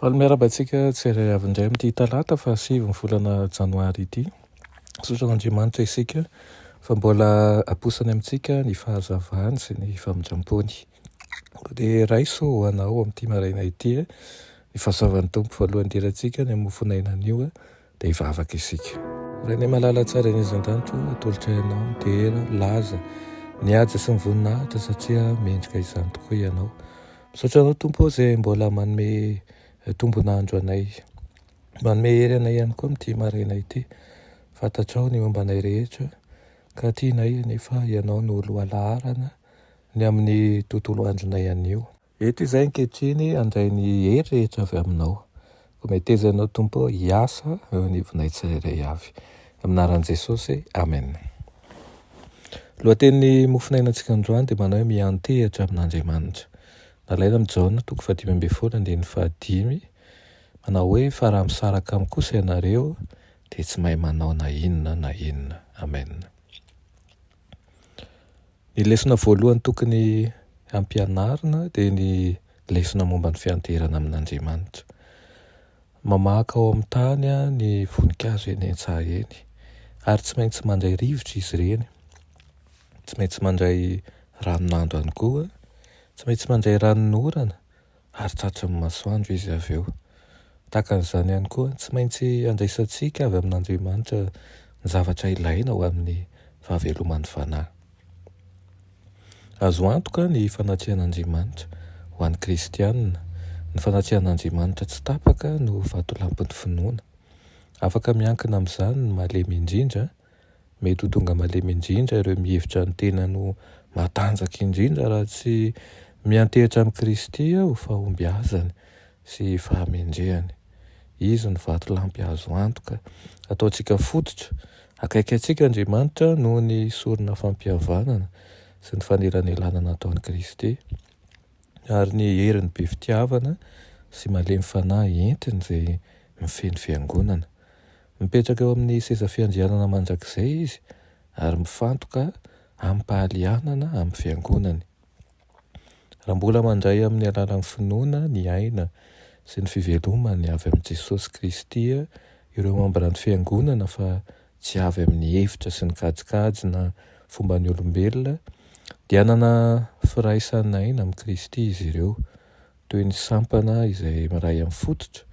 Faly miarabantsika tsirairay avy indray amin'ity talata fa 7 ny volana janoary ity. Sotran'Andriamanitra isika fa mbola aposany amintsika ny fahazavany sy ny famindrampony. Dia raiso ho anao amin'ity maraina ity ny fahazavan'ny tompo voalohany dirantsika ny amofonainan'io dia hivavaka isika. Rainay malala tsara ny izan-danitro atolotra ianao mitera laza ny ady sy ny voninahitra satria mendrika izany tokoa ianao. Misaotra anao tompo izay mbola manome tombonandro anay, manome hery anay ihany koa amin'ity maraina ity. Fantatrao ny momba anay rehetra ka tianay nefa ianao no olo alaharana ny amin'ny tontolo andronay anio. Eto izay ankehitriny andray ny hery rehetra avy aminao. Ko metezanao tompo hiasa eo anivonay tsirairay avy. Aminaran'i Jesosy, amen. Lohatenin'ny mofinainantsika androany dia manao hoe miantehitra amin'Andriamanitra. Nalaina amin'ny Jaona 5:15 manao hoe fa raha misaraka amin'ny kosa ianareo dia tsy mahay manao na inona na inona. Amen. Ny lesona voalohany tokony ampianarina dia ny lesona momba ny fianterana amin'Andriamanitra. Mamaka ao amin'ny tany ny voninkazo eny an-tsaha eny ary tsy maintsy mandray rivotra izy ireny, tsy maintsy mandray ranon'andro ihany koa, tsy maintsy mandray ranon'orana ary tratran'ny masoandro izy avy eo. Tahaka an'izany ihany koa tsy maintsy andraisantsika avy amin'Andriamanitra ny zavatra ilaina ho amin'ny fahaveloman'ny fanahy. Azo antoka ny fanatrehan'Andriamanitra ho an'ny kristianina. Ny fanatrehan'Andriamanitra tsy tapaka no vatolampin'ny finoana. Afaka miankina amin'izany ny malemy indrindra, mety ho tonga malemy indrindra ireo mihevitra ny tena no matanjaka indrindra raha tsy miantehitra amin'ny Kristy ho fahombiazany sy fahamendrehany. Izy ny vatolampy azo antoka, ataontsika fototra, akaiky antsika Andriamanitra noho ny sorona fampihavanana sy ny faneranelana nataon'i Kristy ary ny herin'ny be fitiavana sy malemy fanahy entiny izay mifeny fiangonana. Mipetraka eo amin'ny seza fiandrianana mandrakizay izy ary mifantoka amin'ny pahalianana amin'ny fiangonany. Raha mbola mandray amin'ny alalan'ny finoana ny aina sy ny fivelomany avy amin'i Jesosy Kristy ireo mambrany fiangonana fa tsy avy amin'ny hevitra sy ny kajikajy na fomban'ny olombelona, dia anana firaisan'aina amin'ny Kristy izy ireo, toy ny sampana izay miray amin'ny fototra,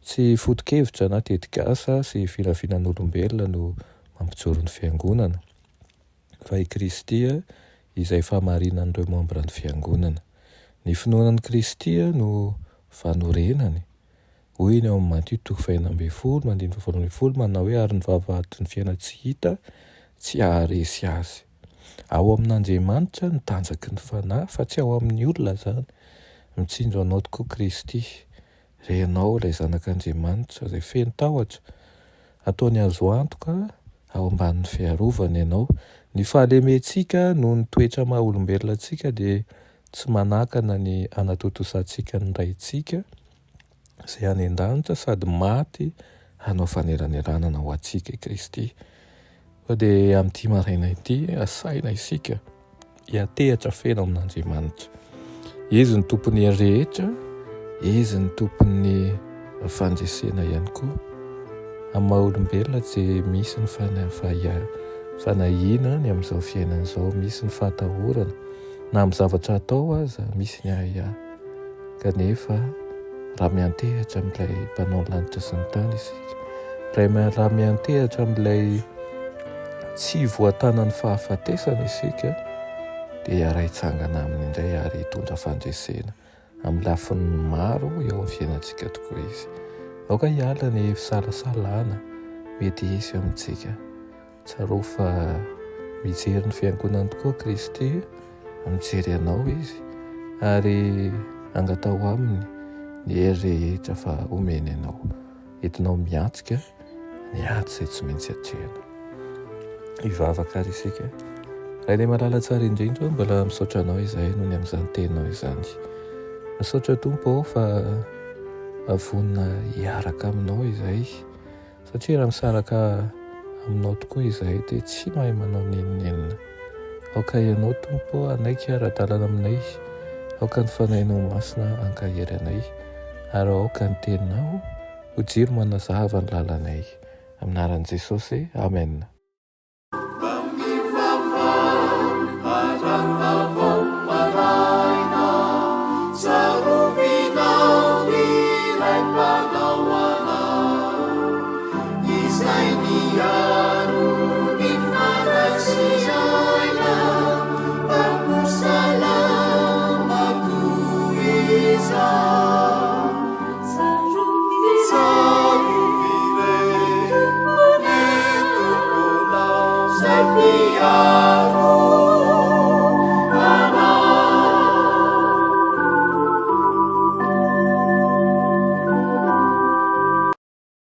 tsy foto-kevitra na tetikasa sy finafinan'olombelona no mampijoro ny fiangonana, fa i Kristy izay fahamarinan'ireo mambrany fiangonana. Ny finoanan'i Kristy no fanorenany. Hoy ny ao amin'ny Matio 5:20 manao hoe ary ny vavahady ny fiaina tsy hita tsy haharesy azy. Ao amin'Andriamanitra ny tanjaky ny fanahy fa tsy ao amin'ny olona zany. Mitsindro anao tokoa Kristy. Renao ilay zanak'Andriamanitra izay feno tahotra, ataony azo antoka ao ambanin'ny fiarovana ianao. Ny fahalementsika noho ny toetra maha olombelona antsika dia tsy manakana ny anatotosantsika ny raintsika izay any an-danitra sady maty hanao faneranelana ho antsika i Kristy. Dia amin'ity maraina ity asaina isika hiantehitra feno amin'Andriamanitra. Izy ny tompon'ny rehetra, izy ny tompon'ny fandresena ihany koa. Amin'ny maha olombelona tsy misy ny fanahiana ny amin'izao fiainana izao, misy ny fahatahorana na amin'ny zavatra atao aza misy ny ahiahy. Kanefa raha miantehitra amin'ilay mpanao ny lanitra sy ny tany isika, raha miantehitra amin'ilay tsy voatanan'ny fahafatesana isika, dia araitsangana aminy indray ary hitondra fandresena amin'ny lafiny maro eo amin'ny fiainantsika tokoa izy. Aoka hiala ny fisalasalana mety hisy amintsika. Tsaro fa mijery ny fiangonana tokoa Kristy, mijery anao izy ary angatao aminy ny hery rehetra fa omeny anao. Entinao miantsika ny ady izay tsy maintsy hatrehana. Hivavaka ary isika. Raha ilay malala tsara indrindra mbola misaotra anao izahay noho ny amin'izany teninao izany. Misaotra Tompo fa avonina hiaraka aminao izahay satria raha misaraka aminao tokoa izahay dia tsy mahay manao nenonenina. Aoka ianao Tompo anaiky ara-dalana aminay, aoka ny fanahinao masina ankahery anay, ary aoka ny teninao ho jiro manazava ny lalanay. Aminaran'i Jesosy, amen.